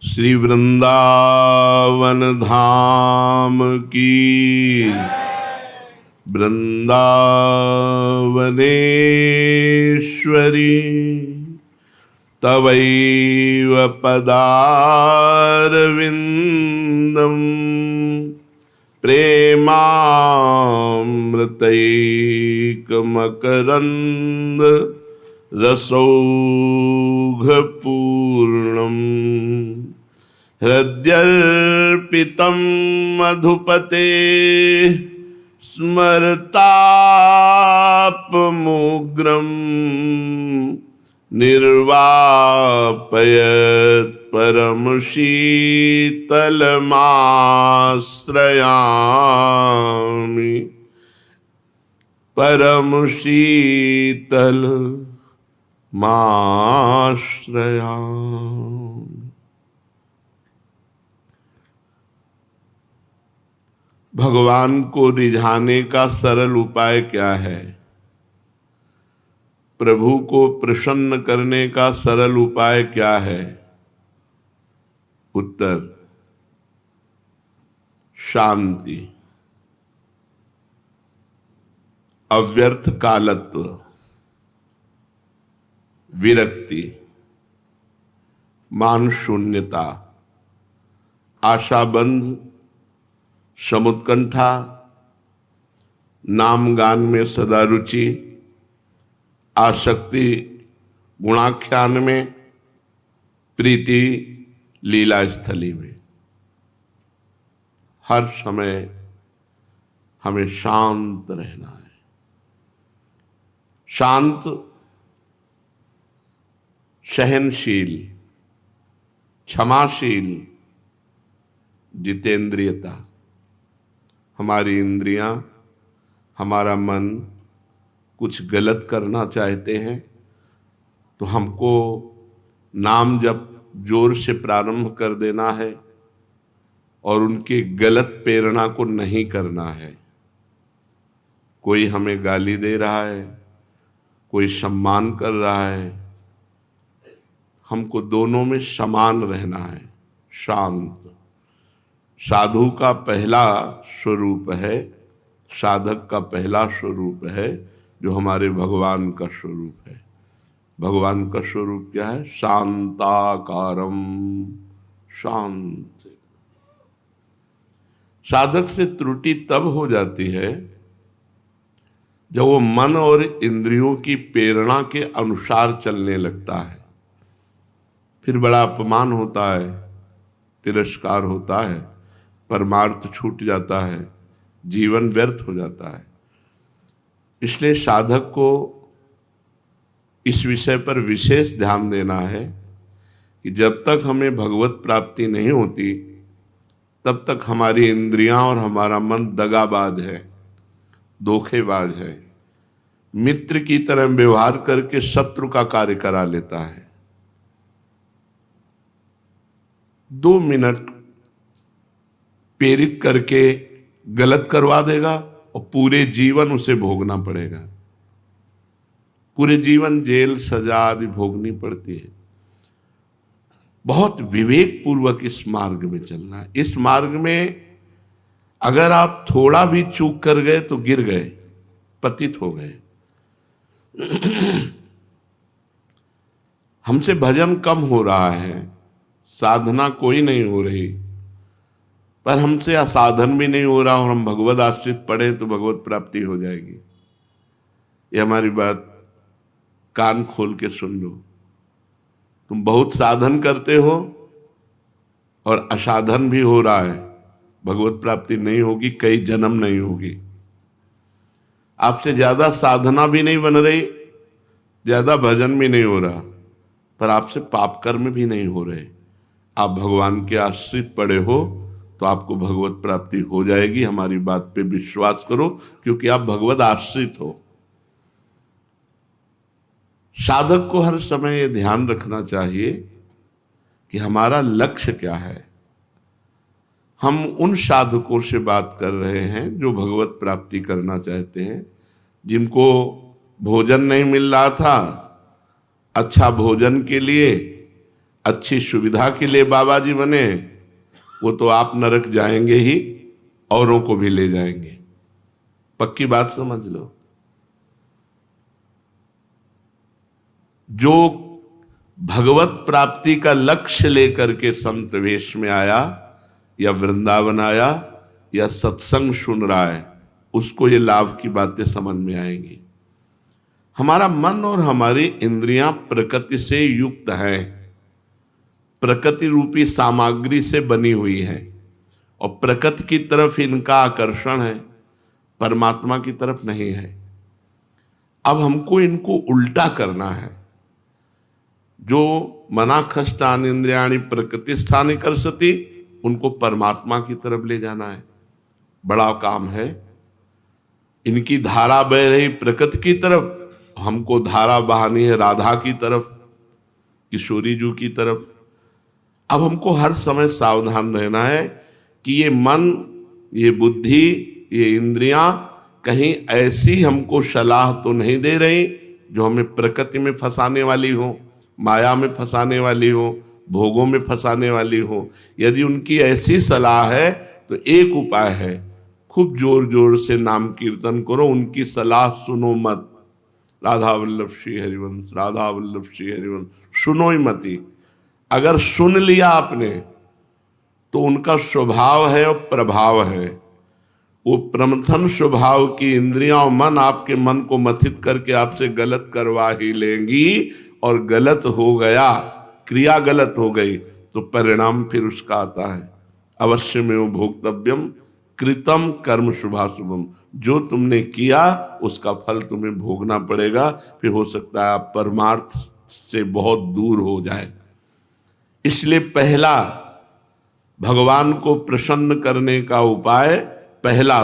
श्री वृंदावन धाम की, वृंदावनेश्वरी तवैव पदारविंदम प्रेमामृतैकमकरंद रसौघपूर्णम् हृद्यर्पितं मधुपते स्मरतापमुग्रं निर्वापयत् परमशीतलमाश्रयामि परमशीतलमाश्रयामि। भगवान को रिझाने का सरल उपाय क्या है? प्रभु को प्रसन्न करने का सरल उपाय क्या है? उत्तर, शांति, अव्यर्थ कालत्व, विरक्ति, मान शून्यता, आशाबंध, समुत्कंठा, नाम गान में सदा रुचि, आसक्ति गुणाख्यान में, प्रीति लीला स्थली में। हर समय हमें शांत रहना है। शांत, सहनशील, क्षमाशील, जितेंद्रियता। हमारी इंद्रियां, हमारा मन कुछ गलत करना चाहते हैं तो हमको नाम जप जोर से प्रारंभ कर देना है और उनके गलत प्रेरणा को नहीं करना है। कोई हमें गाली दे रहा है, कोई सम्मान कर रहा है, हमको दोनों में समान रहना है, शांत। साधु का पहला स्वरूप है, साधक का पहला स्वरूप है जो हमारे भगवान का स्वरूप है। भगवान का स्वरूप क्या है? शांताकारम, शांत। साधक से त्रुटि तब हो जाती है जब वो मन और इंद्रियों की प्रेरणा के अनुसार चलने लगता है। फिर बड़ा अपमान होता है, तिरस्कार होता है, परमार्थ छूट जाता है, जीवन व्यर्थ हो जाता है। इसलिए साधक को इस विषय पर विशेष ध्यान देना है कि जब तक हमें भगवत प्राप्ति नहीं होती तब तक हमारी इंद्रियां और हमारा मन दगाबाज है, धोखेबाज है, मित्र की तरह व्यवहार करके शत्रु का कार्य करा लेता है। 2 मिनट प्रेरित करके गलत करवा देगा और पूरे जीवन उसे भोगना पड़ेगा। पूरे जीवन जेल सजा आदि भोगनी पड़ती है। बहुत विवेक पूर्वक इस मार्ग में चलना है। इस मार्ग में अगर आप थोड़ा भी चूक कर गए तो गिर गए, पतित हो गए। हमसे भजन कम हो रहा है, साधना कोई नहीं हो रही, पर हमसे असाधन भी नहीं हो रहा और हम भगवत आश्रित पढ़े तो भगवत प्राप्ति हो जाएगी। ये हमारी बात कान खोल के सुन लो। तुम बहुत साधन करते हो और असाधन भी हो रहा है, भगवत प्राप्ति नहीं होगी, कई जन्म नहीं होगी। आपसे ज्यादा साधना भी नहीं बन रही, ज्यादा भजन भी नहीं हो रहा, पर आपसे पाप कर्म भी नहीं हो रहे। आप भगवान के आश्रित पड़े हो तो आपको भगवत प्राप्ति हो जाएगी। हमारी बात पे विश्वास करो, क्योंकि आप भगवत आश्रित हो। साधक को हर समय ये ध्यान रखना चाहिए कि हमारा लक्ष्य क्या है। हम उन साधकों से बात कर रहे हैं जो भगवत प्राप्ति करना चाहते हैं, जिनको भोजन नहीं मिल रहा था, अच्छा भोजन के लिए अच्छी सुविधा के लिए बाबा जी बने, वो तो आप नरक जाएंगे ही, औरों को भी ले जाएंगे। पक्की बात समझ लो। जो भगवत प्राप्ति का लक्ष्य लेकर के संत वेश में आया या वृंदावन आया या सत्संग सुन रहा है, उसको ये लाभ की बातें समझ में आएंगी। हमारा मन और हमारी इंद्रियां प्रकृति से युक्त है, प्रकृति रूपी सामग्री से बनी हुई है, और प्रकृति की तरफ इनका आकर्षण है, परमात्मा की तरफ नहीं है। अब हमको इनको उल्टा करना है। जो मना खष्टान इंद्रियाणि प्रकृति स्थानि कर्षति, उनको परमात्मा की तरफ ले जाना है। बड़ा काम है। इनकी धारा बह रही प्रकृति की तरफ, हमको धारा बहानी है राधा की तरफ, किशोरी जी की तरफ। अब हमको हर समय सावधान रहना है कि ये मन, ये बुद्धि, ये इंद्रियां कहीं ऐसी हमको सलाह तो नहीं दे रही जो हमें प्रकृति में फंसाने वाली हो, माया में फंसाने वाली हो, भोगों में फंसाने वाली हो। यदि उनकी ऐसी सलाह है तो एक उपाय है, खूब जोर जोर से नाम कीर्तन करो, उनकी सलाह सुनो मत। राधा वल्लभ श्री हरिवंश, राधा वल्लभ श्री हरिवंश, सुनो ही मती। अगर सुन लिया आपने तो उनका स्वभाव है और प्रभाव है। वो प्रमथन स्वभाव की इंद्रियां और मन आपके मन को मथित करके आपसे गलत करवा ही लेंगी, और गलत हो गया, क्रिया गलत हो गई तो परिणाम फिर उसका आता है। अवश्य में वो भोक्तव्यम कृतम कर्म शुभाशुभम। जो तुमने किया उसका फल तुम्हें भोगना पड़ेगा। फिर हो सकता है आप परमार्थ से बहुत दूर हो जाए। इसलिए पहला भगवान को प्रसन्न करने का उपाय, पहला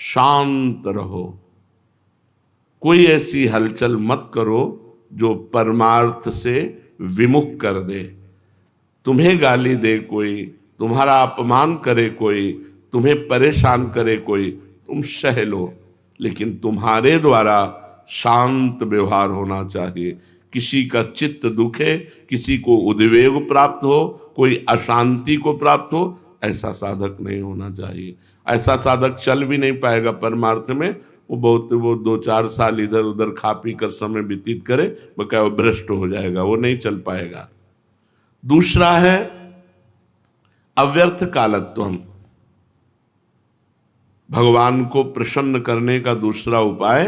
शांत रहो। कोई ऐसी हलचल मत करो जो परमार्थ से विमुख कर दे। तुम्हें गाली दे कोई, तुम्हारा अपमान करे कोई, तुम्हें परेशान करे कोई, तुम सह लो, लेकिन तुम्हारे द्वारा शांत व्यवहार होना चाहिए। किसी का चित्त दुखे, किसी को उद्वेग प्राप्त हो, कोई अशांति को प्राप्त हो, ऐसा साधक नहीं होना चाहिए। ऐसा साधक चल भी नहीं पाएगा परमार्थ में। वो 2-4 साल इधर उधर खा पी कर समय व्यतीत करे, बकाया वो भ्रष्ट हो जाएगा, वो नहीं चल पाएगा। दूसरा है अव्यर्थ कालत्वम। भगवान को प्रसन्न करने का दूसरा उपाय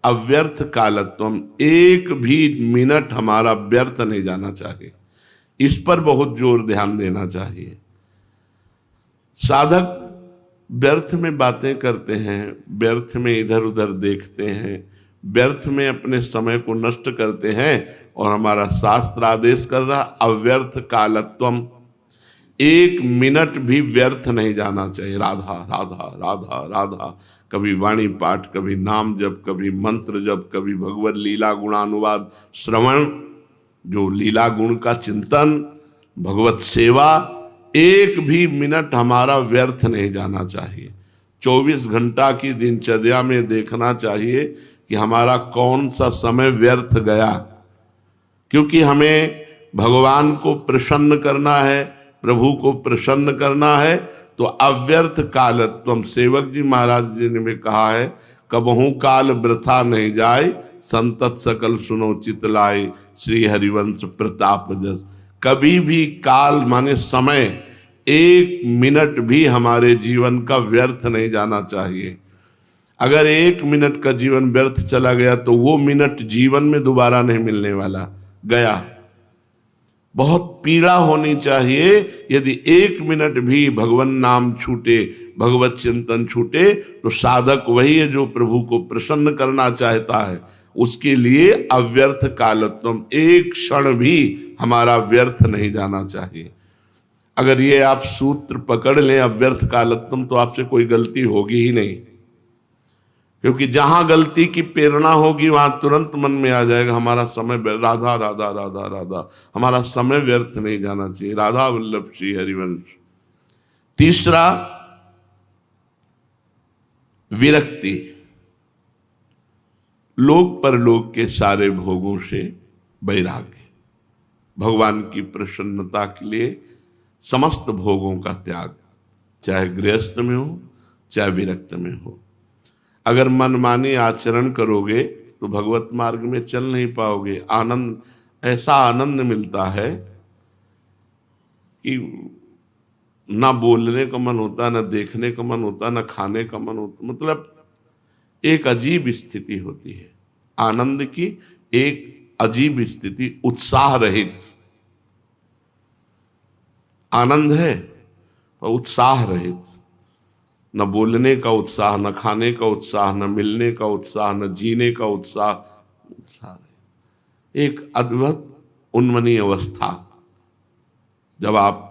अव्यर्थ कालत्वम। एक भी मिनट हमारा व्यर्थ नहीं जाना चाहिए। इस पर बहुत जोर ध्यान देना चाहिए। साधक व्यर्थ में बातें करते हैं, व्यर्थ में इधर उधर देखते हैं, व्यर्थ में अपने समय को नष्ट करते हैं, और हमारा शास्त्र आदेश कर रहा अव्यर्थ कालत्वम। एक मिनट भी व्यर्थ नहीं जाना चाहिए। राधा राधा राधा राधा, कभी वाणी पाठ, कभी नाम जप, कभी मंत्र जप, कभी भगवत लीला गुणानुवाद श्रवण, जो लीला गुण का चिंतन, भगवत सेवा। एक भी मिनट हमारा व्यर्थ नहीं जाना चाहिए। 24 घंटा की दिनचर्या में देखना चाहिए कि हमारा कौन सा समय व्यर्थ गया, क्योंकि हमें भगवान को प्रसन्न करना है, प्रभु को प्रसन्न करना है। तो अव्यर्थ कालत्वम, सेवक जी महाराज जी ने भी कहा है, कबहू काल वृथा नहीं जाए, संतत सकल सुनो चितलाए, श्री हरिवंश प्रताप जस। कभी भी काल माने समय, एक मिनट भी हमारे जीवन का व्यर्थ नहीं जाना चाहिए। अगर 1 मिनट का जीवन व्यर्थ चला गया तो वो मिनट जीवन में दोबारा नहीं मिलने वाला, गया। बहुत पीड़ा होनी चाहिए यदि 1 मिनट भी भगवान नाम छूटे, भगवत चिंतन छूटे। तो साधक वही है जो प्रभु को प्रसन्न करना चाहता है। उसके लिए अव्यर्थ कालत्वम, एक क्षण भी हमारा व्यर्थ नहीं जाना चाहिए। अगर ये आप सूत्र पकड़ लें अव्यर्थ कालत्वम, तो आपसे कोई गलती होगी ही नहीं, क्योंकि जहां गलती की प्रेरणा होगी वहां तुरंत मन में आ जाएगा हमारा समय राधा राधा राधा राधा, हमारा समय व्यर्थ नहीं जाना चाहिए। राधा वल्लभ श्री हरिवंश। तीसरा विरक्ति, लोक परलोक के सारे भोगों से वैराग्य। भगवान की प्रसन्नता के लिए समस्त भोगों का त्याग, चाहे गृहस्थ में हो चाहे विरक्त में हो। अगर मनमानी आचरण करोगे तो भगवत मार्ग में चल नहीं पाओगे। आनंद, ऐसा आनंद मिलता है कि ना बोलने का मन होता, ना देखने का मन होता, ना खाने का मन होता। मतलब एक अजीब स्थिति होती है आनंद की, एक अजीब स्थिति, उत्साह रहित आनंद है और उत्साह रहित। न बोलने का उत्साह, न खाने का उत्साह, न मिलने का उत्साह, न जीने का उत्साह, उत्साह रहित। एक अद्भुत उन्मनी अवस्था। जब आप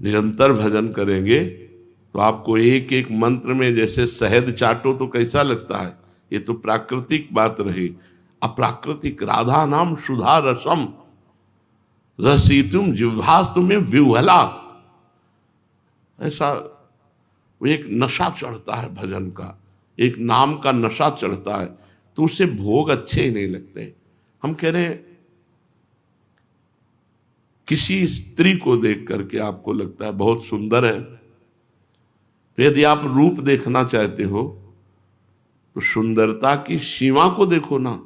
निरंतर भजन करेंगे तो आपको एक एक मंत्र में जैसे शहद चाटो तो कैसा लगता है। ये तो प्राकृतिक बात रही। अप्राकृतिक, राधा नाम सुधा रसम रसीतुम जिह्वास्तु में विह्वला, ऐसा वो एक नशा चढ़ता है भजन का, एक नाम का नशा चढ़ता है, तो उससे भोग अच्छे ही नहीं लगते। हम कह रहे हैं किसी स्त्री को देख करके आपको लगता है बहुत सुंदर है, तो यदि आप रूप देखना चाहते हो तो सुंदरता की सीमा को देखो ना।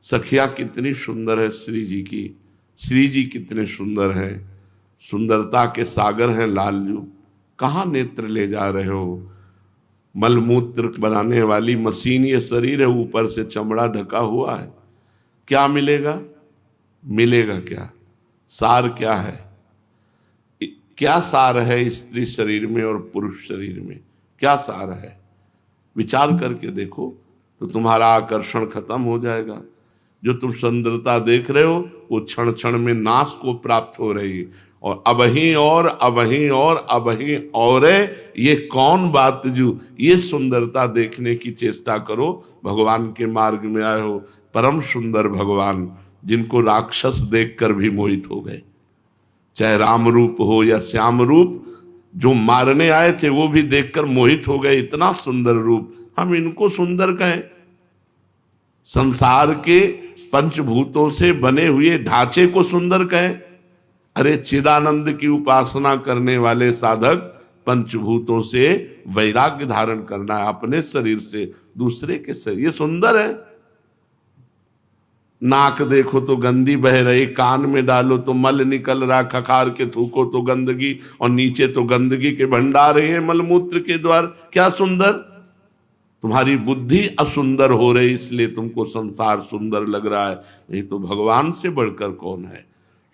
सखिया कितनी सुंदर है श्री जी की, श्री जी कितने सुंदर हैं, सुंदरता के सागर हैं लालजू। कहाँ नेत्र ले जा रहे हो? मलमूत्र बनाने वाली मशीन ये शरीर है, ऊपर से चमड़ा ढका हुआ है। क्या मिलेगा? मिलेगा क्या? सार क्या है? क्या सार है स्त्री शरीर में और पुरुष शरीर में? क्या सार है? विचार करके देखो तो तुम्हारा आकर्षण खत्म हो जाएगा। जो तुम सुंदरता देख रहे हो वो क्षण क्षण में नाश को प्राप्त हो रही, और अबहीं और अबहीं और अबहीं और ये कौन बात जो ये सुंदरता देखने की चेष्टा करो। भगवान के मार्ग में आए हो, परम सुंदर भगवान जिनको राक्षस देखकर भी मोहित हो गए, चाहे राम रूप हो या श्याम रूप, जो मारने आए थे वो भी देखकर मोहित हो गए। इतना सुंदर रूप, हम इनको सुंदर कहें? संसार के पंचभूतों से बने हुए ढांचे को सुंदर कहें? अरे चिदानंद की उपासना करने वाले साधक पंचभूतों से वैराग्य धारण करना है, अपने शरीर से दूसरे के शरीर, ये सुंदर है। नाक देखो तो गंदी बह रही, कान में डालो तो मल निकल रहा, खखार के थूको तो गंदगी, और नीचे तो गंदगी के भंडार है मलमूत्र के द्वार। क्या सुंदर? तुम्हारी बुद्धि असुंदर हो रही इसलिए तुमको संसार सुंदर लग रहा है, नहीं तो भगवान से बढ़कर कौन है?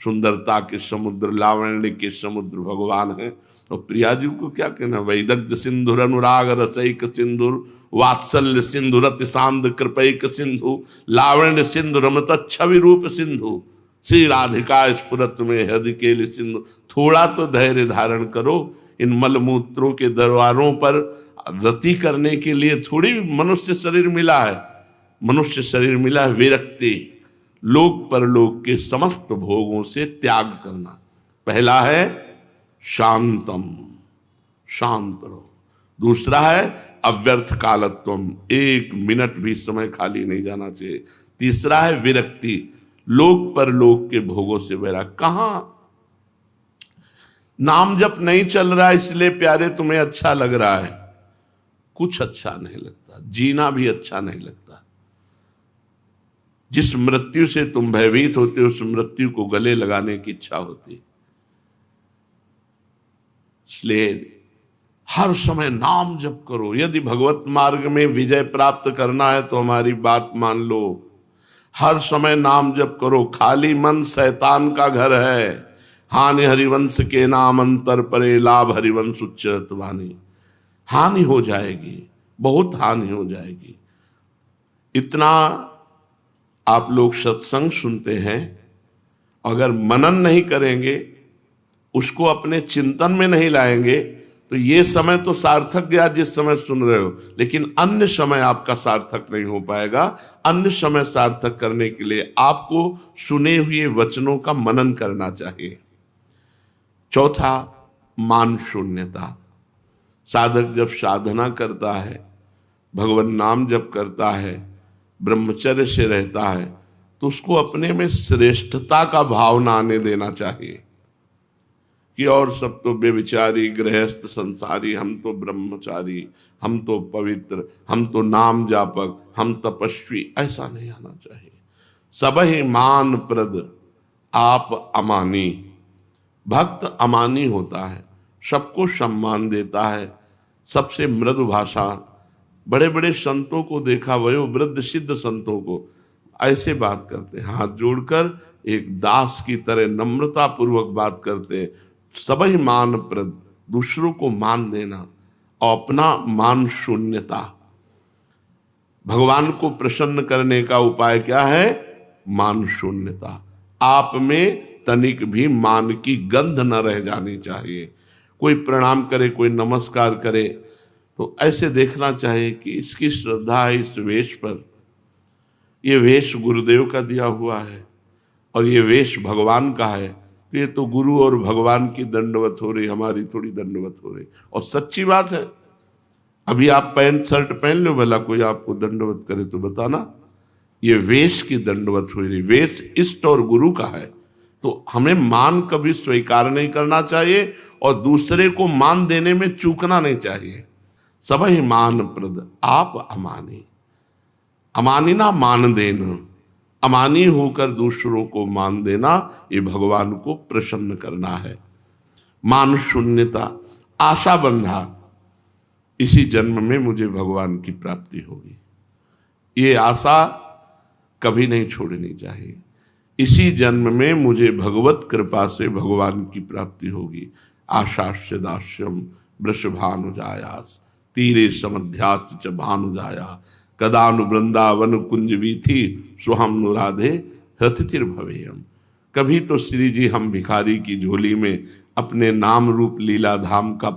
सुंदरता के समुद्र, लावण्य के समुद्र भगवान है। और प्रिया जी को क्या कहना? वैदग्ध सिंधुर अनुराग रसैक सिंधुर, वात्सल्य सिंधु रति सांद कृपैक सिंधु, लावण्य सिंधु रमत छवि रूप सिंधु, श्री राधिका स्फुरत में हृदय के सिंधु। थोड़ा तो धैर्य धारण करो। इन मलमूत्रों के दरबारों पर रति करने के लिए थोड़ी मनुष्य शरीर मिला है। मनुष्य शरीर मिला है विरक्ति, लोक परलोक के समस्त भोगों से त्याग करना। पहला है शांतम, शांत रहो। दूसरा है अव्यर्थ कालत्वम, एक मिनट भी समय खाली नहीं जाना चाहिए। तीसरा है विरक्ति, लोक परलोक के भोगों से वैराग। कहां नाम जप नहीं चल रहा है इसलिए प्यारे तुम्हें अच्छा लग रहा है, कुछ अच्छा नहीं लगता, जीना भी अच्छा नहीं लगता। जिस मृत्यु से तुम भयभीत होते हो उस मृत्यु को गले लगाने की इच्छा होती है। इसलिए हर समय नाम जप करो। यदि भगवत मार्ग में विजय प्राप्त करना है तो हमारी बात मान लो। हर समय नाम जप करो। खाली मन शैतान का घर है। हानि हरिवंश के नाम अंतर परे, लाभ हरिवंश उच्चरत वाणी। हानि हो जाएगी, बहुत हानि हो जाएगी। इतना आप लोग सत्संग सुनते हैं, अगर मनन नहीं करेंगे, उसको अपने चिंतन में नहीं लाएंगे, तो ये समय तो सार्थक गया जिस समय सुन रहे हो, लेकिन अन्य समय आपका सार्थक नहीं हो पाएगा। अन्य समय सार्थक करने के लिए आपको सुने हुए वचनों का मनन करना चाहिए। चौथा, मान शून्यता। साधक जब साधना करता है, भगवान नाम जप करता है, ब्रह्मचर्य से रहता है, तो उसको अपने में श्रेष्ठता का भाव ना आने देना चाहिए कि और सब तो बेविचारी गृहस्थ संसारी, हम तो ब्रह्मचारी, हम तो पवित्र, हम तो नाम जापक, हम तपस्वी, ऐसा नहीं आना चाहिए। सबहि मान प्रद आप अमानी। भक्त अमानी होता है, सबको सम्मान देता है, सबसे मृदु भाषा। बड़े बड़े संतों को देखा, वयो वृद्ध सिद्ध संतों को ऐसे बात करते हैं, हाथ जोड़कर एक दास की तरह नम्रता पूर्वक बात करते हैं। सबहि मान प्रद, दूसरों को मान देना और अपना मान शून्यता। भगवान को प्रसन्न करने का उपाय क्या है? मान शून्यता। आप में तनिक भी मान की गंध न रह जानी चाहिए। कोई प्रणाम करे, कोई नमस्कार करे तो ऐसे देखना चाहिए कि इसकी श्रद्धा है इस वेश पर, ये वेश गुरुदेव का दिया हुआ है और ये वेश भगवान का है, तो ये तो गुरु और भगवान की दंडवत हो रही, हमारी थोड़ी दंडवत हो रही। और सच्ची बात है, अभी आप पैंट शर्ट पहन लो, भला कोई आपको दंडवत करे तो बताना, ये वेश की दंडवत हो रही। वेश इष्ट और गुरु का है, तो हमें मान कभी स्वीकार नहीं करना चाहिए और दूसरे को मान देने में चूकना नहीं चाहिए। सबहि मान प्रद आप अमानी। अमानी ना मान देना, अमानी होकर दूसरों को मान देना, ये भगवान को प्रसन्न करना है। मान शून्यता। आशा बंधा, इसी जन्म में मुझे भगवान की प्राप्ति होगी, ये आशा कभी नहीं छोड़नी चाहिए। इसी जन्म में मुझे भगवत कृपा से भगवान की प्राप्ति होगी। आशास्य दास्यम वृषभानुजायास तीरे समध्यास्त च भानुजाया कदानु वृंदावन कुंज वीथी स्वहम नुराधे हृतिर्भवेयम। कभी तो श्री जी हम भिखारी की झोली में अपने नाम रूप लीला धाम का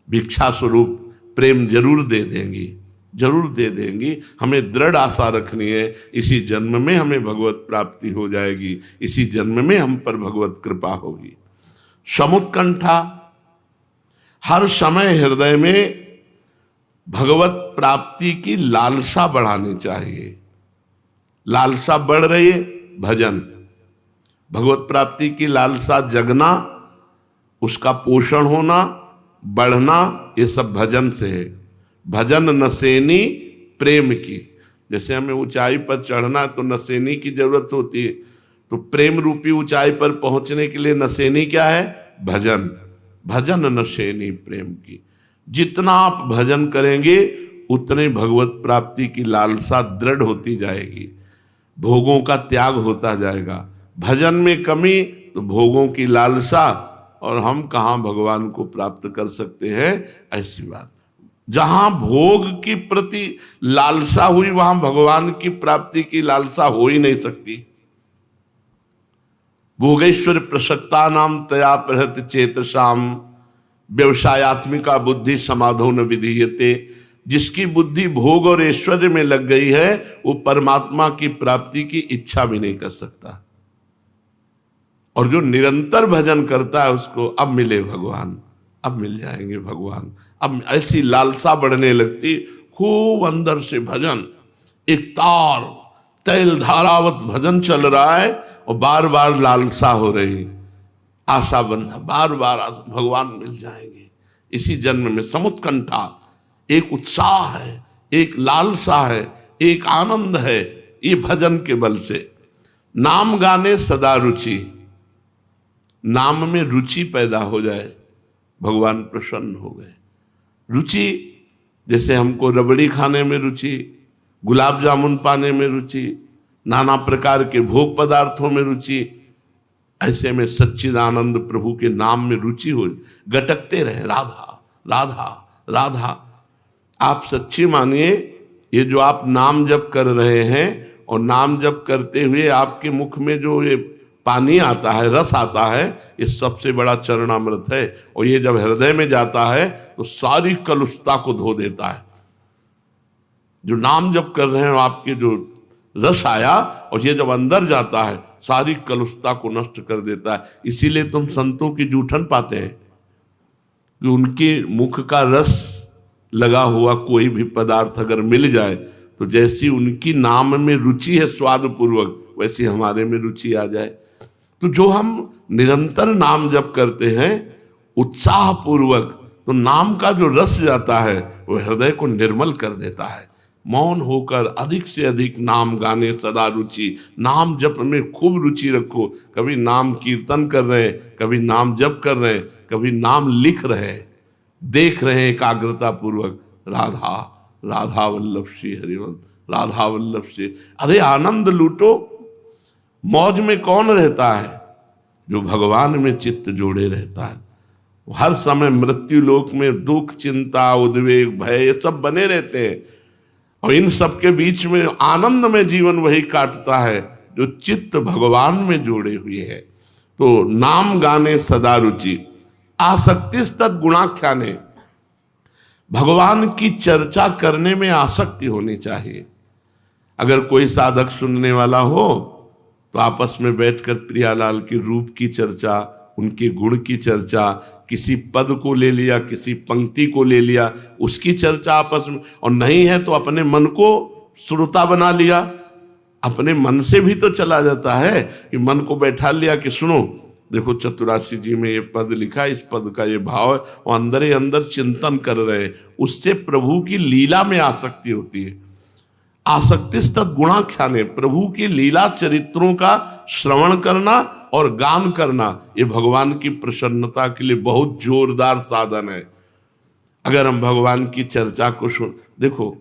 भिक्षा स्वरूप प्रेम जरूर दे देंगी, जरूर दे देंगी। हमें दृढ़ आशा रखनी है, इसी जन्म में हमें भगवत प्राप्ति हो जाएगी, इसी जन्म में हम पर भगवत कृपा होगी। समुत्कंठा, हर समय हृदय में भगवत प्राप्ति की लालसा बढ़ानी चाहिए। लालसा बढ़ रही है, भजन, भगवत प्राप्ति की लालसा जगना, उसका पोषण होना, बढ़ना, ये सब भजन से है। भजन नसेनी प्रेम की। जैसे हमें ऊंचाई पर चढ़ना है तो नसेनी की जरूरत होती है, तो प्रेम रूपी ऊंचाई पर पहुंचने के लिए नसेनी क्या है? भजन। भजन नसेनी प्रेम की। जितना आप भजन करेंगे उतने भगवत प्राप्ति की लालसा दृढ़ होती जाएगी, भोगों का त्याग होता जाएगा। भजन में कमी तो भोगों की लालसा, और हम कहाँ भगवान को प्राप्त कर सकते हैं? ऐसी बात। जहां भोग की प्रति लालसा हुई वहां भगवान की प्राप्ति की लालसा हो ही नहीं सकती। भोगेश्वर प्रसक्ता नाम तया प्रहत चेतसाम व्यवसायत्मिका बुद्धि समाधो न विधीयते। जिसकी बुद्धि भोग और ऐश्वर्य में लग गई है वो परमात्मा की प्राप्ति की इच्छा भी नहीं कर सकता। और जो निरंतर भजन करता है उसको अब मिले भगवान, अब मिल जाएंगे भगवान, अब ऐसी लालसा बढ़ने लगती। खूब अंदर से भजन, एक तार तैल धारावत भजन चल रहा है और बार बार लालसा हो रही, आशा बंधा, बार बार भगवान मिल जाएंगे इसी जन्म में। समुत्कंठा, एक उत्साह है, एक लालसा है, एक आनंद है, ये भजन के बल से। नाम गाने सदा रुचि, नाम में रुचि पैदा हो जाए, भगवान प्रसन्न हो गए। रुचि, जैसे हमको रबड़ी खाने में रुचि, गुलाब जामुन पाने में रुचि, नाना प्रकार के भोग पदार्थों में रुचि, ऐसे में सच्चिदानंद प्रभु के नाम में रुचि हो, गटकते रहे राधा राधा राधा। आप सच्ची मानिए, ये जो आप नाम जप कर रहे हैं और नाम जप करते हुए आपके मुख में जो ये पानी आता है, रस आता है, ये सबसे बड़ा चरणामृत है। और ये जब हृदय में जाता है तो सारी कलुषता को धो देता है। जो नाम जप कर रहे हैं आपके जो रस आया, और ये जब अंदर जाता है सारी कलुषता को नष्ट कर देता है। इसीलिए तुम संतों की जूठन पाते हैं कि उनके मुख का रस लगा हुआ कोई भी पदार्थ अगर मिल जाए तो जैसी उनकी नाम में रुचि है स्वाद पूर्वक, वैसी हमारे में रुचि आ जाए। तो जो हम निरंतर नाम जप करते हैं उत्साह पूर्वक, तो नाम का जो रस जाता है वो हृदय को निर्मल कर देता है। मौन होकर अधिक से अधिक नाम गाने सदा रुचि, नाम जप में खूब रुचि रखो। कभी नाम कीर्तन कर रहे हैं, कभी नाम जप कर रहे हैं, कभी नाम लिख रहे हैं, देख रहे हैं एकाग्रता पूर्वक, राधा राधा वल्लभ श्री हरिवंश, राधा वल्लभ श्री। अरे आनंद लूटो। मौज में कौन रहता है? जो भगवान में चित्त जोड़े रहता है। हर समय मृत्यु लोक में दुख, चिंता, उद्वेग, भय ये सब बने रहते हैं, और इन सब के बीच में आनंद में जीवन वही काटता है जो चित्त भगवान में जोड़े हुए है। तो नाम गाने सदा रुचि, आसक्ति तत् गुणाख्याने, भगवान की चर्चा करने में आसक्ति होनी चाहिए। अगर कोई साधक सुनने वाला हो तो आपस में बैठकर प्रियालाल के रूप की चर्चा, उनके गुण की चर्चा, किसी पद को ले लिया, किसी पंक्ति को ले लिया, उसकी चर्चा आपस में, और नहीं है तो अपने मन को श्रोता बना लिया। अपने मन से भी तो चला जाता है कि मन को बैठा लिया कि सुनो, देखो चतुरासी जी में ये पद लिखा, इस पद का ये भाव है, और अंदर ही अंदर चिंतन कर रहे हैं। उससे प्रभु की लीला में आसक्ति होती है। आसक्ति तत् गुणाख्याने, प्रभु की लीला चरित्रों का श्रवण करना और गान करना, ये भगवान की प्रसन्नता के लिए बहुत जोरदार साधन है। अगर हम भगवान की चर्चा को सुन, देखो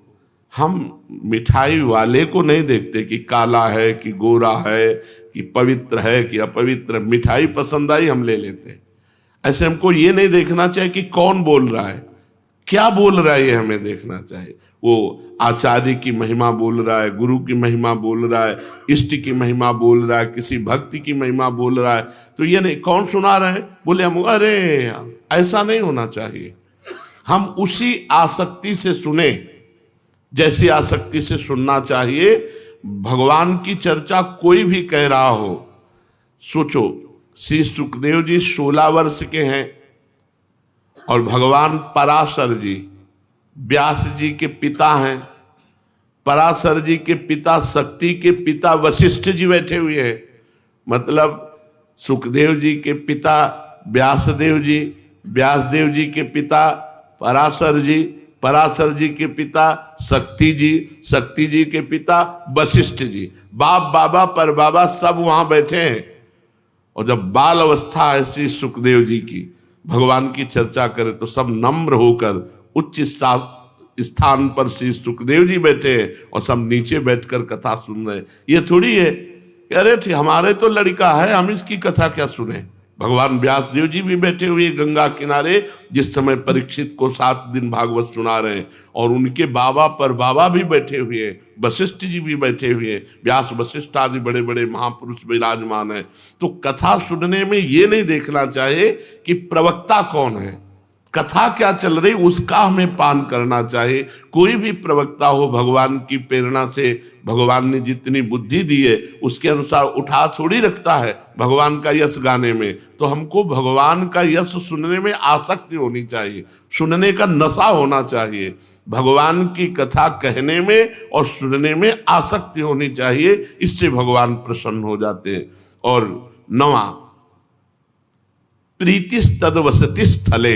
हम मिठाई वाले को नहीं देखते कि काला है कि गोरा है कि पवित्र है कि अपवित्र। मिठाई पसंद आई हम ले लेते हैं। ऐसे हमको ये नहीं देखना चाहिए कि कौन बोल रहा है, क्या बोल रहा है, ये हमें देखना चाहिए। वो आचार्य की महिमा बोल रहा है, गुरु की महिमा बोल रहा है, इष्ट की महिमा बोल रहा है, किसी भक्ति की महिमा बोल रहा है, तो ये नहीं कौन सुना रहा है बोले हम, अरे ऐसा नहीं होना चाहिए। हम उसी आसक्ति से सुने जैसी आसक्ति से सुनना चाहिए। भगवान की चर्चा कोई भी कह रहा हो, सोचो श्री सुखदेव जी 16 वर्ष के हैं और भगवान पराशर जी व्यास जी के पिता हैं। पराशर जी के पिता, शक्ति के पिता वशिष्ठ जी बैठे हुए हैं। मतलब सुखदेव जी के पिता व्यासदेव जी, व्यासदेव जी के पिता पराशर जी, पराशर जी के पिता शक्ति जी, शक्ति जी के पिता वशिष्ठ जी। बाप बाबा पर बाबा सब वहां बैठे हैं। और जब बाल अवस्था है श्री सुखदेव जी की, भगवान की चर्चा करे तो सब नम्र होकर उच्च स्थान पर श्री सुखदेव जी बैठे हैं और सब नीचे बैठकर कथा सुन रहे हैं। ये थोड़ी है कि अरे हमारे तो लड़का है, हम इसकी कथा क्या सुने। भगवान व्यासदेव जी भी बैठे हुए गंगा किनारे, जिस समय परीक्षित को 7 दिन भागवत सुना रहे हैं, और उनके बाबा पर बाबा भी बैठे हुए हैं, वशिष्ठ जी भी बैठे हुए हैं, व्यास वशिष्ठ आदि बड़े बड़े महापुरुष विराजमान हैं। तो कथा सुनने में ये नहीं देखना चाहिए कि प्रवक्ता कौन है, कथा क्या चल रही, उसका हमें पान करना चाहिए। कोई भी प्रवक्ता हो, भगवान की प्रेरणा से भगवान ने जितनी बुद्धि दी है उसके अनुसार उठा थोड़ी रखता है भगवान का यश गाने में। तो हमको भगवान का यश सुनने में आसक्ति होनी चाहिए, सुनने का नशा होना चाहिए। भगवान की कथा कहने में और सुनने में आसक्ति होनी चाहिए, इससे भगवान प्रसन्न हो जाते हैं। और 9वां, प्रीतिस तद्वसति स्थले,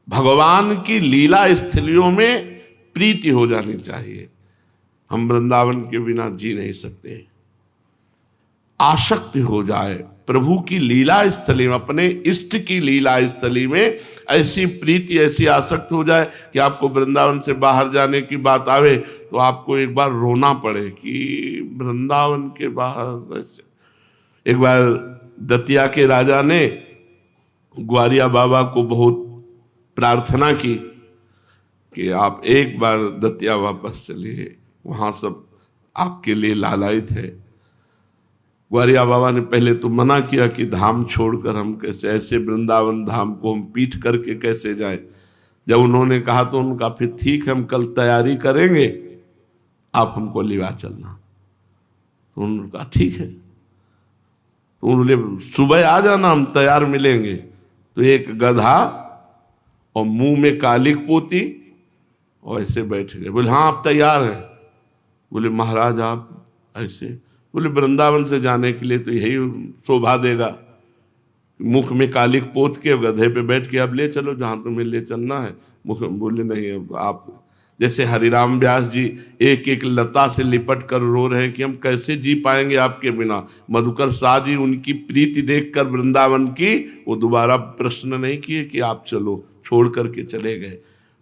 भगवान की लीला स्थलियों में प्रीति हो जानी चाहिए। हम वृंदावन के बिना जी नहीं सकते। आसक्ति हो जाए प्रभु की लीला स्थली में, अपने इष्ट की लीला स्थली में ऐसी प्रीति, ऐसी आसक्ति हो जाए कि आपको वृंदावन से बाहर जाने की बात आवे तो आपको एक बार रोना पड़े कि वृंदावन के बाहर। ऐसे एक बार दतिया के राजा ने ग्वारिया बाबा को बहुत प्रार्थना की कि आप एक बार दतिया वापस चलिए, वहाँ सब आपके लिए लालायित है। ग्वारिया बाबा ने पहले तो मना किया कि धाम छोड़कर हम कैसे, ऐसे वृंदावन धाम को हम पीठ करके कैसे जाए। जब उन्होंने कहा तो उनका फिर ठीक है, हम कल तैयारी करेंगे, आप हमको लिवा चलना। तो उन्होंने कहा ठीक है। तो उन्होंने सुबह आ जाना, हम तैयार मिलेंगे। तो एक गधा और मुंह में कालिक पोती और ऐसे बैठ गए। बोले हाँ आप तैयार हैं? बोले महाराज आप ऐसे? बोले वृंदावन से जाने के लिए तो यही शोभा देगा, मुख में कालिक पोत के गधे पे बैठ के अब ले चलो जहां तुम्हें ले चलना है। मुख बोले नहीं, अब आप जैसे हरिराम व्यास जी एक एक लता से लिपट कर रो रहे हैं कि हम कैसे जी पाएंगे आपके बिना। मधुकर शाह जी उनकी प्रीति देखकर वृंदावन की, वो दोबारा प्रश्न नहीं किए कि आप चलो, छोड़ करके चले गए।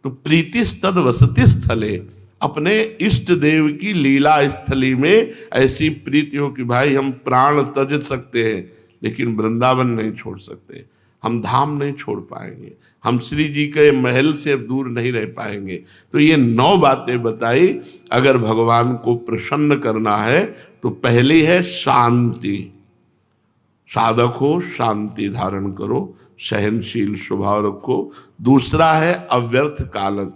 तो प्रीतिस्तद वसति स्थले, अपने इष्ट देव की लीला स्थली में ऐसी प्रीति हो कि भाई हम प्राण त्यज सकते हैं लेकिन वृंदावन नहीं छोड़ सकते, हम धाम नहीं छोड़ पाएंगे, हम श्री जी के महल से अब दूर नहीं रह पाएंगे। तो ये 9 बातें बताई। अगर भगवान को प्रसन्न करना है तो पहली है शांति, साधक हो शांति धारण करो, सहनशील स्वभाव रखो। दूसरा है अव्यर्थ काल,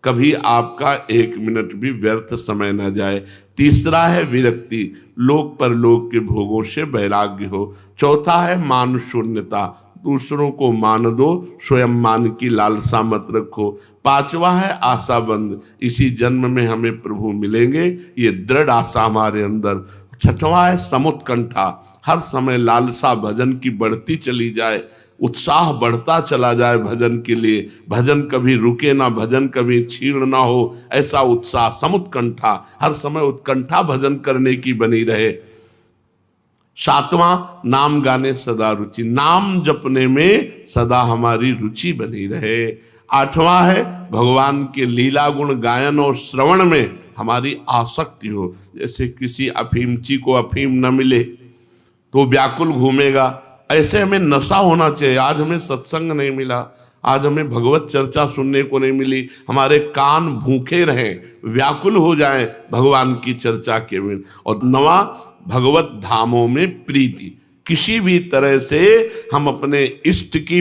कभी आपका 1 मिनट भी व्यर्थ समय न जाए। तीसरा है विरक्ति, लोक परलोक के भोगों से वैराग्य हो। चौथा है मान शून्यता, दूसरों को मान दो, स्वयं मान की लालसा मत रखो। पांचवा है आशाबंद, इसी जन्म में हमें प्रभु मिलेंगे, ये दृढ़ आशा हमारे अंदर। छठवां है समुत्कंठा, हर समय लालसा भजन की बढ़ती चली जाए, उत्साह बढ़ता चला जाए भजन के लिए, भजन कभी रुके ना, भजन कभी क्षीण ना हो, ऐसा उत्साह। समुत्कंठा, हर समय उत्कंठा भजन करने की बनी रहे। सातवां नाम गाने सदा रुचि, नाम जपने में सदा हमारी रुचि बनी रहे। आठवां है भगवान के लीला गुण गायन और श्रवण में हमारी आसक्ति हो, जैसे किसी अफीमची को अफीम न मिले तो व्याकुल घूमेगा, ऐसे हमें नशा होना चाहिए। आज हमें सत्संग नहीं मिला, आज हमें भगवत चर्चा सुनने को नहीं मिली, हमारे कान भूखे रहें, व्याकुल हो जाएं भगवान की चर्चा के बिन। और 9वां भगवत धामों में प्रीति, किसी भी तरह से हम अपने इष्ट की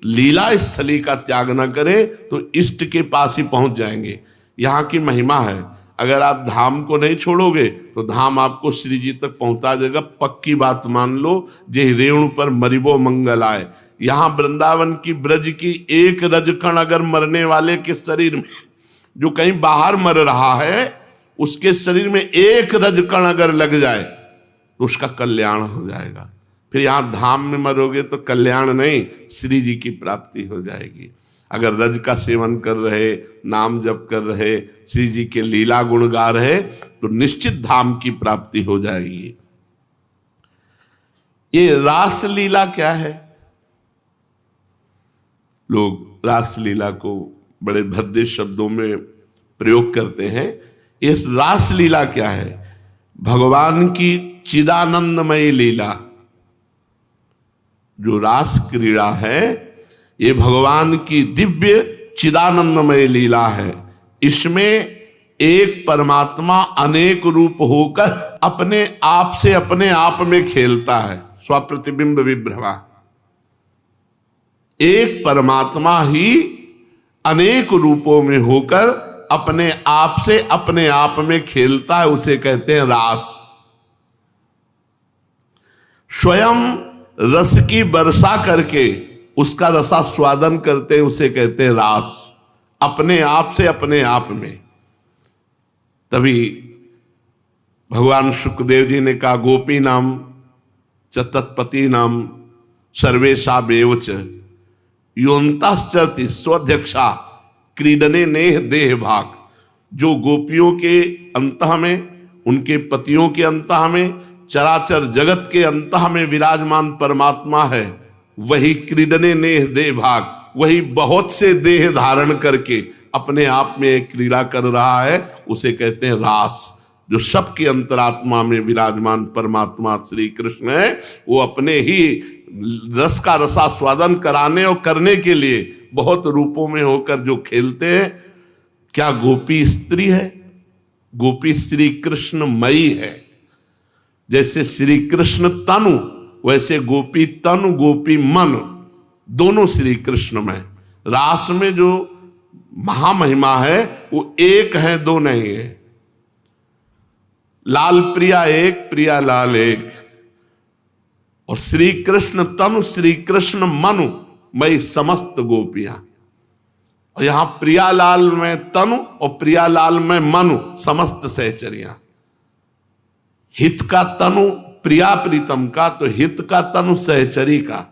लीला स्थली का त्याग न करें तो इष्ट के पास ही पहुंच जाएंगे। यहाँ की महिमा है, अगर आप धाम को नहीं छोड़ोगे तो धाम आपको श्री जी तक पहुंचा देगा, पक्की बात मान लो। जे रेणु पर मरिबो मंगल आए, यहाँ वृंदावन की ब्रज की एक रजकण अगर मरने वाले के शरीर में, जो कहीं बाहर मर रहा है, उसके शरीर में एक रजकण अगर लग जाए तो उसका कल्याण हो जाएगा। फिर यहाँ धाम में मरोगे तो कल्याण नहीं, श्री जी की प्राप्ति हो जाएगी। अगर रज का सेवन कर रहे, नाम जप कर रहे, श्री जी के लीला गुण गा रहे, तो निश्चित धाम की प्राप्ति हो जाएगी। ये रास लीला क्या है? लोग रास लीला को बड़े भद्दे शब्दों में प्रयोग करते हैं। इस रास लीला क्या है? भगवान की चिदानंदमयी लीला, जो रास क्रीड़ा है, ये भगवान की दिव्य चिदानंदमय लीला है। इसमें एक परमात्मा अनेक रूप होकर अपने आप से अपने आप में खेलता है, स्वप्रतिबिंब विभ्रवा। एक परमात्मा ही अनेक रूपों में होकर अपने आप से अपने आप में खेलता है, उसे कहते हैं रास। स्वयं रस की वर्षा करके उसका रसा स्वादन करते हैं, उसे कहते हैं रास, अपने आप से अपने आप में। तभी भगवान शुकदेव जी ने कहा, गोपी नाम च तत्पति नाम सर्वेशा बेवच योन्ताश्चरति स्वध्यक्षा क्रीडने नेह देह भाग। जो गोपियों के अंतः में, उनके पतियों के अंतः में, चराचर जगत के अंतः में विराजमान परमात्मा है, वही क्रीडने नेह देह भाग, वही बहुत से देह धारण करके अपने आप में क्रीड़ा कर रहा है, उसे कहते हैं रास। जो सबकी अंतरात्मा में विराजमान परमात्मा श्री कृष्ण है, वो अपने ही रस का रसास्वादन कराने और करने के लिए बहुत रूपों में होकर जो खेलते हैं। क्या गोपी स्त्री है? गोपी श्री कृष्ण मई है। जैसे श्री कृष्ण तनु, वैसे गोपी तनु गोपी मन, दोनों श्री कृष्ण में। रास में जो महामहिमा है वो एक है, दो नहीं है। लाल प्रिया एक, प्रिया लाल एक। और श्री कृष्ण तनु श्री कृष्ण मनु मई समस्त गोपियां। और यहां प्रियालाल में तनु और प्रियालाल में मनु, समस्त सहचरियां। हित का तनु प्रिया प्रीतम का, तो हित का तनु सहचरी का,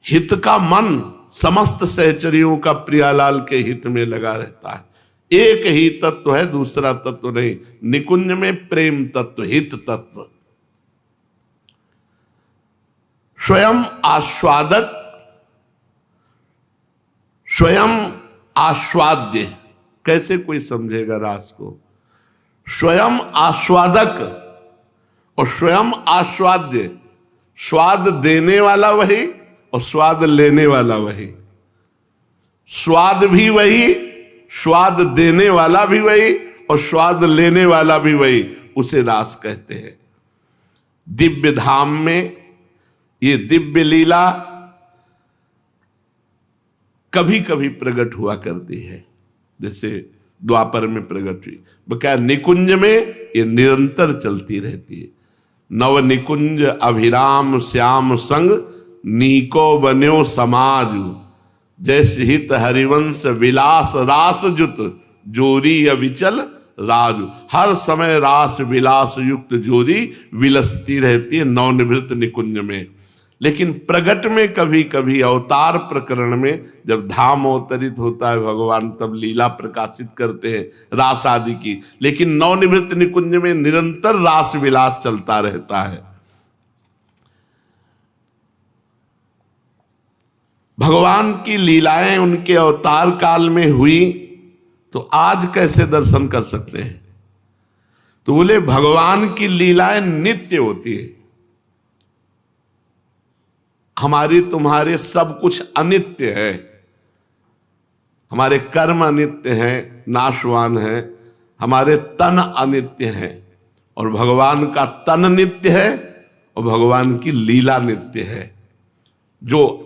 हित का मन समस्त सहचरियों का प्रियालाल के हित में लगा रहता है। एक ही तत्व है, दूसरा तत्व नहीं। निकुंज में प्रेम तत्व, हित तत्व। स्वयं आस्वादक, स्वयं आस्वाद्य। कैसे कोई समझेगा रास को? स्वयं आस्वादक और स्वयं आस्वाद्य। स्वाद देने वाला वही और स्वाद लेने वाला वही। स्वाद भी वही, स्वाद देने वाला भी वही और स्वाद लेने वाला भी वही। उसे रास कहते हैं। दिव्य धाम में ये दिव्य लीला कभी कभी प्रकट हुआ करती है, जैसे द्वापर में प्रकट हुई। बकाया निकुंज में ये निरंतर चलती रहती है। नव निकुंज अभिराम श्याम संग, नीको बन्यो समाज। जैसे हित हरिवंश विलास रास जुत, जोरी अविचल राजू। हर समय रास विलास युक्त जोरी विलसती रहती है नवनिवृत्त निकुंज में। लेकिन प्रगट में कभी कभी अवतार प्रकरण में जब धाम अवतरित होता है भगवान, तब लीला प्रकाशित करते हैं रास आदि की। लेकिन नवनिवृत्त निकुंज में निरंतर रास विलास चलता रहता है। भगवान की लीलाएं उनके अवतार काल में हुई, तो आज कैसे दर्शन कर सकते हैं? तो बोले भगवान की लीलाएं नित्य होती है, हमारी तुम्हारे सब कुछ अनित्य है। हमारे कर्म अनित्य हैं, नाशवान है, हमारे तन अनित्य हैं, और भगवान का तन नित्य है और भगवान की लीला नित्य है। जो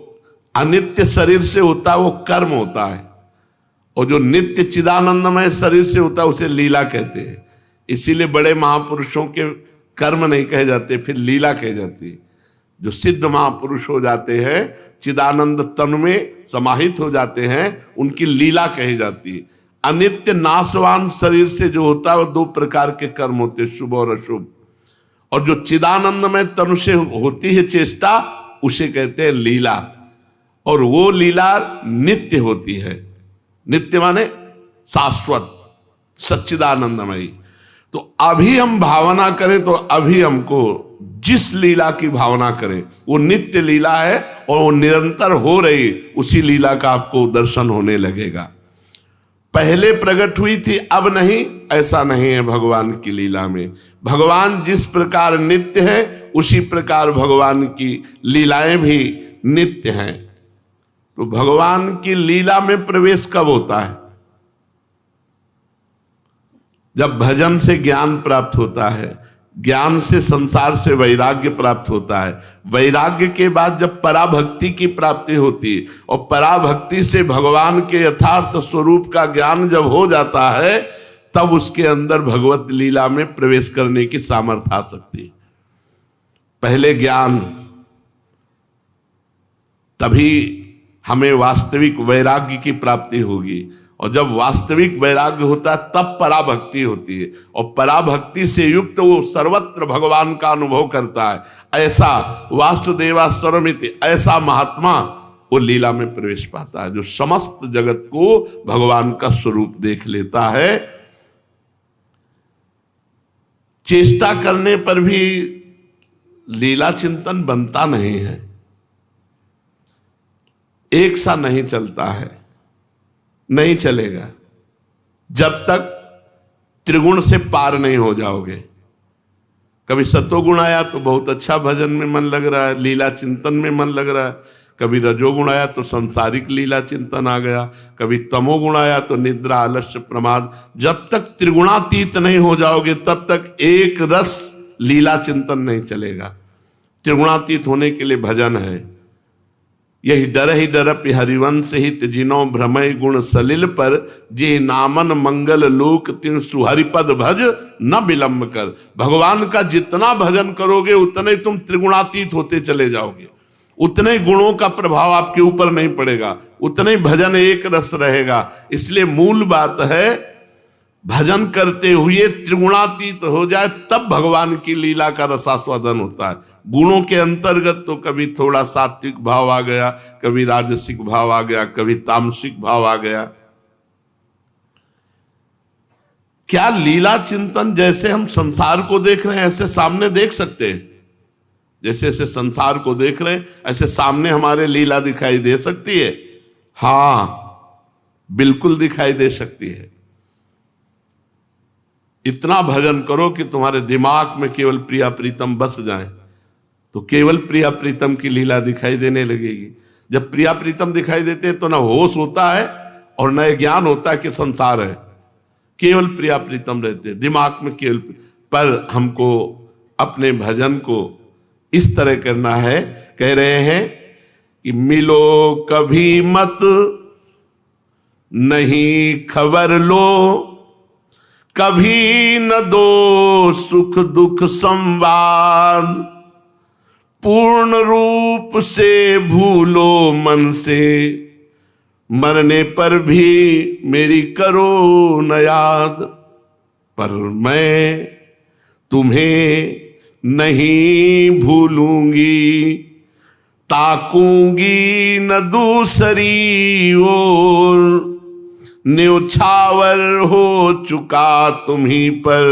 अनित्य शरीर से होता है वो कर्म होता है, और जो नित्य चिदानंदमय शरीर से होता है उसे लीला कहते हैं। इसीलिए बड़े महापुरुषों के कर्म नहीं कहे जाते, फिर लीला कही जाती है। जो सिद्ध महापुरुष हो जाते हैं, चिदानंद तन में समाहित हो जाते हैं, उनकी लीला कही जाती है। अनित्य नाशवान शरीर से जो होता है वो दो प्रकार के कर्म होते हैं, शुभ और अशुभ। और जो चिदानंद में तनु से होती है चेष्टा, उसे कहते हैं लीला। और वो लीला नित्य होती है। नित्य माने शाश्वत, सच्चिदानंदमयी। तो अभी हम भावना करें तो अभी हमको जिस लीला की भावना करें वो नित्य लीला है, और वो निरंतर हो रही, उसी लीला का आपको दर्शन होने लगेगा। पहले प्रकट हुई थी अब नहीं, ऐसा नहीं है भगवान की लीला में। भगवान जिस प्रकार नित्य है उसी प्रकार भगवान की लीलाएं भी नित्य हैं। तो भगवान की लीला में प्रवेश कब होता है? जब भजन से ज्ञान प्राप्त होता है, ज्ञान से संसार से वैराग्य प्राप्त होता है, वैराग्य के बाद जब पराभक्ति की प्राप्ति होती है, और पराभक्ति से भगवान के यथार्थ स्वरूप का ज्ञान जब हो जाता है, तब उसके अंदर भगवत लीला में प्रवेश करने की सामर्थ्य आ सकती है। पहले ज्ञान, तभी हमें वास्तविक वैराग्य की प्राप्ति होगी, और जब वास्तविक वैराग्य होता है तब पराभक्ति होती है, और पराभक्ति से युक्त वो सर्वत्र भगवान का अनुभव करता है। ऐसा वासुदेवा सर्वमिति, ऐसा महात्मा वो लीला में प्रवेश पाता है, जो समस्त जगत को भगवान का स्वरूप देख लेता है। चेष्टा करने पर भी लीला चिंतन बनता नहीं है, एक सा नहीं चलता है, नहीं चलेगा जब तक त्रिगुण से पार नहीं हो जाओगे। कभी सतोगुण आया तो बहुत अच्छा भजन में मन लग रहा है, लीला चिंतन में मन लग रहा है। कभी रजोगुण आया तो सांसारिक लीला चिंतन आ गया। कभी तमोगुण आया तो निद्रा आलस्य प्रमाद। जब तक त्रिगुणातीत नहीं हो जाओगे तब तक एक रस लीला चिंतन नहीं चलेगा। त्रिगुणातीत होने के लिए भजन है। यही डर ही डरप हरिवंश हित जिनो भ्रमय गुण सलिल पर, जे नामन मंगल लोक तिन सुहरिपद भज न विलंब कर। भगवान का जितना भजन करोगे उतने तुम त्रिगुणातीत होते चले जाओगे, उतने गुणों का प्रभाव आपके ऊपर नहीं पड़ेगा, उतने भजन एक रस रहेगा। इसलिए मूल बात है भजन करते हुए त्रिगुणातीत हो जाए, तब भगवान की लीला का रसास्वादन होता है। गुणों के अंतर्गत तो कभी थोड़ा सात्विक भाव आ गया, कभी राजसिक भाव आ गया, कभी तामसिक भाव आ गया। क्या लीला चिंतन, जैसे हम संसार को देख रहे हैं ऐसे सामने देख सकते हैं? जैसे ऐसे संसार को देख रहे हैं ऐसे सामने हमारे लीला दिखाई दे सकती है? हां, बिल्कुल दिखाई दे सकती है। इतना भजन करो कि तुम्हारे दिमाग में केवल प्रिया प्रीतम बस जाए, तो केवल प्रिया प्रीतम की लीला दिखाई देने लगेगी। जब प्रिया प्रीतम दिखाई देते हैं तो ना होश होता है और न ज्ञान होता है कि संसार है, केवल प्रिया प्रीतम रहते हैं दिमाग में केवल। पर हमको अपने भजन को इस तरह करना है, कह रहे हैं कि मिलो कभी मत नहीं खबर लो, कभी न दो सुख दुख संवाद, पूर्ण रूप से भूलो मन से, मरने पर भी मेरी करो न याद। पर मैं तुम्हें नहीं भूलूंगी, ताकूंगी न दूसरी ओर, न्योछावर हो चुका तुम्हीं पर,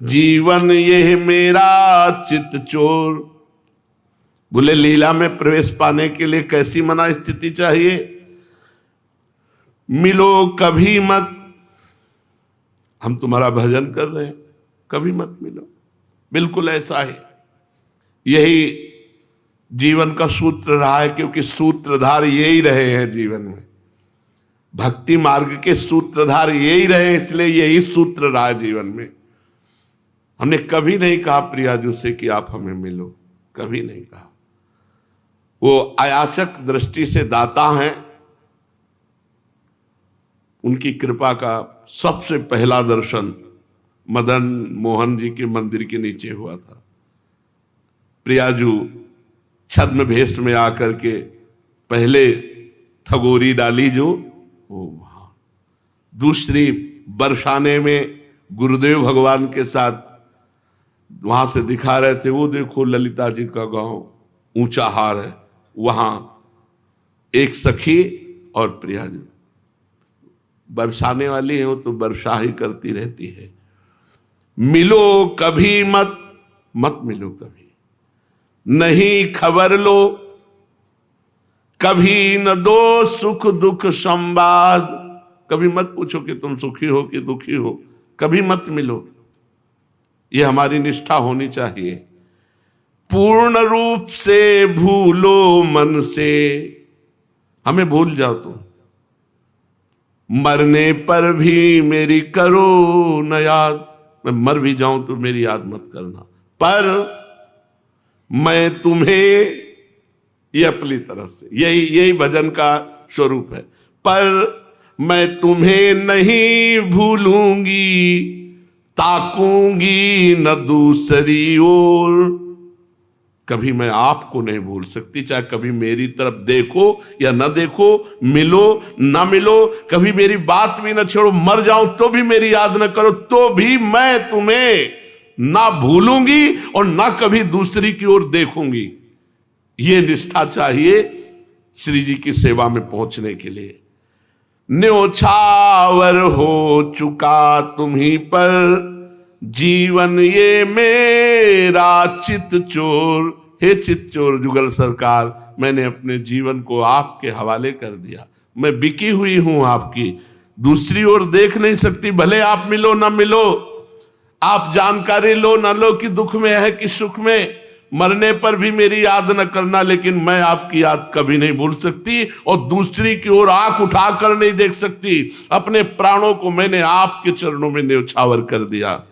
जीवन यह मेरा चित चोर। बोले लीला में प्रवेश पाने के लिए कैसी मना स्थिति चाहिए? मिलो कभी मत, हम तुम्हारा भजन कर रहे हैं, कभी मत मिलो। बिल्कुल ऐसा है, यही जीवन का सूत्र रहा है, क्योंकि सूत्रधार यही रहे हैं जीवन में। भक्ति मार्ग के सूत्रधार यही रहे, इसलिए यही सूत्र रहा है जीवन में। हमने कभी नहीं कहा प्रियाजू से कि आप हमें मिलो, कभी नहीं कहा। वो अयाचक दृष्टि से दाता हैं, उनकी कृपा का सबसे पहला दर्शन मदन मोहन जी के मंदिर के नीचे हुआ था। प्रियाजू छद्म भेष में आकर के पहले ठगोरी डाली जो, वो वहां दूसरी बरसाने में गुरुदेव भगवान के साथ वहां से दिखा रहे थे, वो देखो ललिता जी का गांव ऊंचा हार है, वहां एक सखी और प्रियाजू बरसाने वाली है, वो तो वर्षा ही करती रहती है। मिलो कभी मत, मत मिलो कभी, नहीं खबर लो, कभी न दो सुख दुख संवाद, कभी मत पूछो कि तुम सुखी हो कि दुखी हो, कभी मत मिलो। ये हमारी निष्ठा होनी चाहिए। पूर्ण रूप से भूलो मन से, हमें भूल जाओ तुम, मरने पर भी मेरी करो न याद। मैं मर भी जाऊं तो मेरी याद मत करना, पर मैं तुम्हें, ये अपनी तरफ से, यही भजन का स्वरूप है। पर मैं तुम्हें नहीं भूलूंगी, ताकूंगी न दूसरी ओर। कभी मैं आपको नहीं भूल सकती, चाहे कभी मेरी तरफ देखो या न देखो, मिलो ना मिलो, कभी मेरी बात भी न छोड़ो, मर जाऊं तो भी मेरी याद न करो, तो भी मैं तुम्हें ना भूलूंगी और ना कभी दूसरी की ओर देखूंगी। ये निष्ठा चाहिए श्री जी की सेवा में पहुंचने के लिए। न्योछावर हो चुका तुम्हीं पर, जीवन ये मेरा चित चोर। हे चित चोर जुगल सरकार, मैंने अपने जीवन को आपके हवाले कर दिया, मैं बिकी हुई हूं आपकी, दूसरी ओर देख नहीं सकती। भले आप मिलो ना मिलो, आप जानकारी लो ना लो कि दुख में है कि सुख में, मरने पर भी मेरी याद न करना, लेकिन मैं आपकी याद कभी नहीं भूल सकती और दूसरी की ओर आंख उठाकर नहीं देख सकती। अपने प्राणों को मैंने आपके चरणों में न्योछावर कर दिया।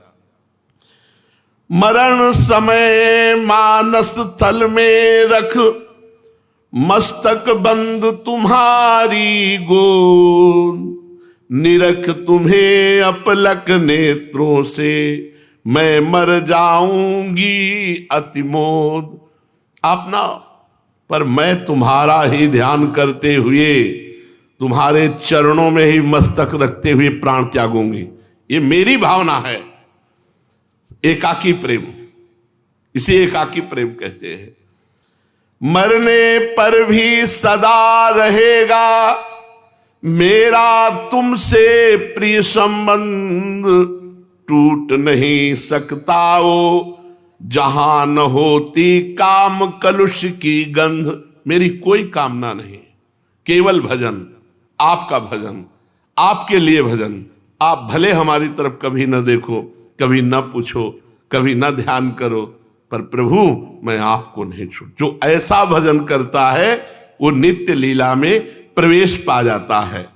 मरण समय मानस थल में रख, मस्तक बंद तुम्हारी गोद, निरख तुम्हें अपलक नेत्रों से, मैं मर जाऊंगी अतिमोद। आप ना, पर मैं तुम्हारा ही ध्यान करते हुए, तुम्हारे चरणों में ही मस्तक रखते हुए प्राण त्यागूंगी। ये मेरी भावना है। एकाकी प्रेम, इसे एकाकी प्रेम कहते हैं। मरने पर भी सदा रहेगा मेरा तुमसे प्रिय संबंध, टूट नहीं सकता वो जहां न होती काम कलुष की गंध। मेरी कोई कामना नहीं, केवल भजन, आपका भजन, आपके लिए भजन। आप भले हमारी तरफ कभी न देखो, कभी न पूछो, कभी न ध्यान करो, पर प्रभु मैं आपको नहीं छोड़। जो ऐसा भजन करता है वो नित्य लीला में प्रवेश पा जाता है।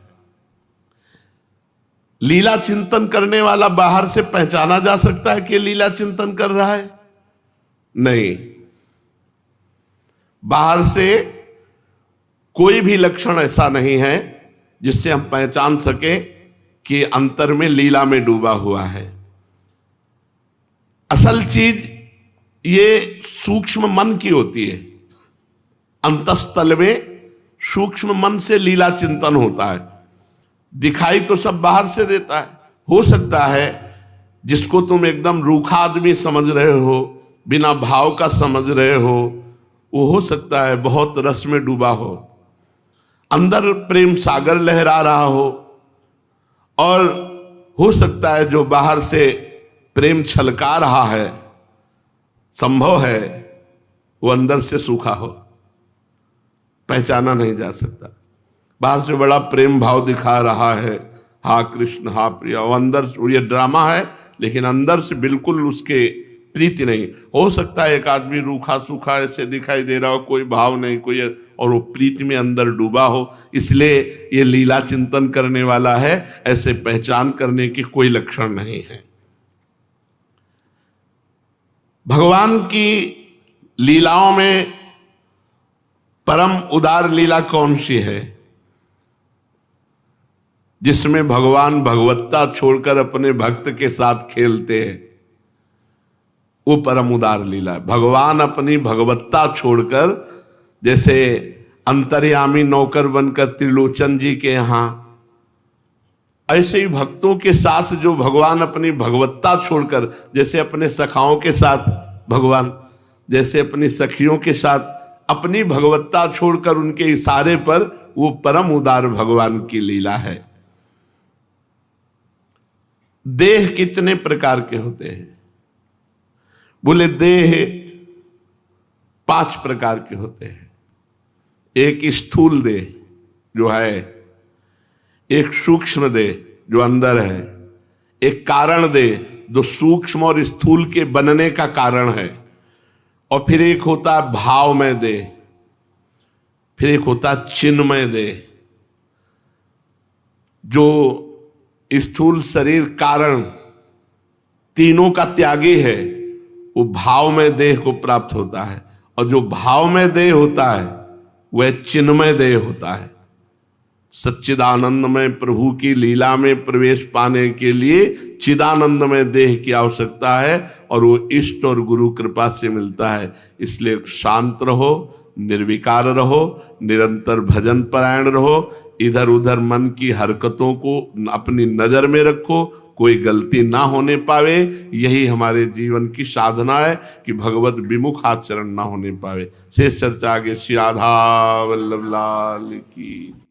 लीला चिंतन करने वाला बाहर से पहचाना जा सकता है कि लीला चिंतन कर रहा है? नहीं, बाहर से कोई भी लक्षण ऐसा नहीं है जिससे हम पहचान सके कि अंतर में लीला में डूबा हुआ है। असल चीज ये सूक्ष्म मन की होती है। अंतस्तल में सूक्ष्म मन से लीला चिंतन होता है। दिखाई तो सब बाहर से देता है। हो सकता है जिसको तुम एकदम रूखा आदमी समझ रहे हो, बिना भाव का समझ रहे वो हो सकता है बहुत रस में डूबा हो, अंदर प्रेम सागर लहरा रहा हो। और हो सकता है जो बाहर से प्रेम छलका रहा है, संभव है वो अंदर से सूखा हो, पहचाना नहीं जा सकता। बाहर से बड़ा प्रेम भाव दिखा रहा है, हा कृष्ण हा प्रिया, वो अंदर ये ड्रामा है, लेकिन अंदर से बिल्कुल उसके प्रीति नहीं। हो सकता है एक आदमी रूखा सूखा ऐसे दिखाई दे रहा हो, कोई भाव नहीं, कोई, और वो प्रीति में अंदर डूबा हो। इसलिए ये लीला चिंतन करने वाला है, ऐसे पहचान करने की कोई लक्षण नहीं है। भगवान की लीलाओं में परम उदार लीला कौन सी है? जिसमें भगवान भगवत्ता छोड़कर अपने भक्त के साथ खेलते हैं, वो परम उदार लीला है। भगवान अपनी भगवत्ता छोड़कर, जैसे अंतर्यामी नौकर बनकर त्रिलोचन जी के यहां, ऐसे ही भक्तों के साथ जो भगवान अपनी भगवत्ता छोड़कर, जैसे अपने सखाओं के साथ भगवान, जैसे अपनी सखियों के साथ अपनी भगवत्ता छोड़कर उनके इशारे पर, वो परम उदार भगवान की लीला है। देह कितने प्रकार के होते हैं? बोले देह 5 प्रकार के होते हैं। एक स्थूल देह जो है, एक सूक्ष्म देह जो अंदर है, एक कारण देह जो सूक्ष्म और स्थूल के बनने का कारण है, और फिर एक होता है भावमय देह, फिर एक होता है चिन्मय देह। जो स्थूल शरीर कारण तीनों का त्यागी है, वो भावमय देह को प्राप्त होता है, और जो भावमय देह होता है वह चिन्मय देह होता है। सच्चिदानंदमय प्रभु की लीला में प्रवेश पाने के लिए चिदानंदमय देह की आवश्यकता है, और वो इष्ट और गुरु कृपा से मिलता है। इसलिए शांत रहो, निर्विकार रहो, निरंतर भजन परायण रहो, इधर उधर मन की हरकतों को अपनी नजर में रखो, कोई गलती ना होने पावे। यही हमारे जीवन की साधना है कि भगवत विमुख आचरण ना होने पावे। शेष चर्चा आगे। श्री राधा वल्लभ लाल की।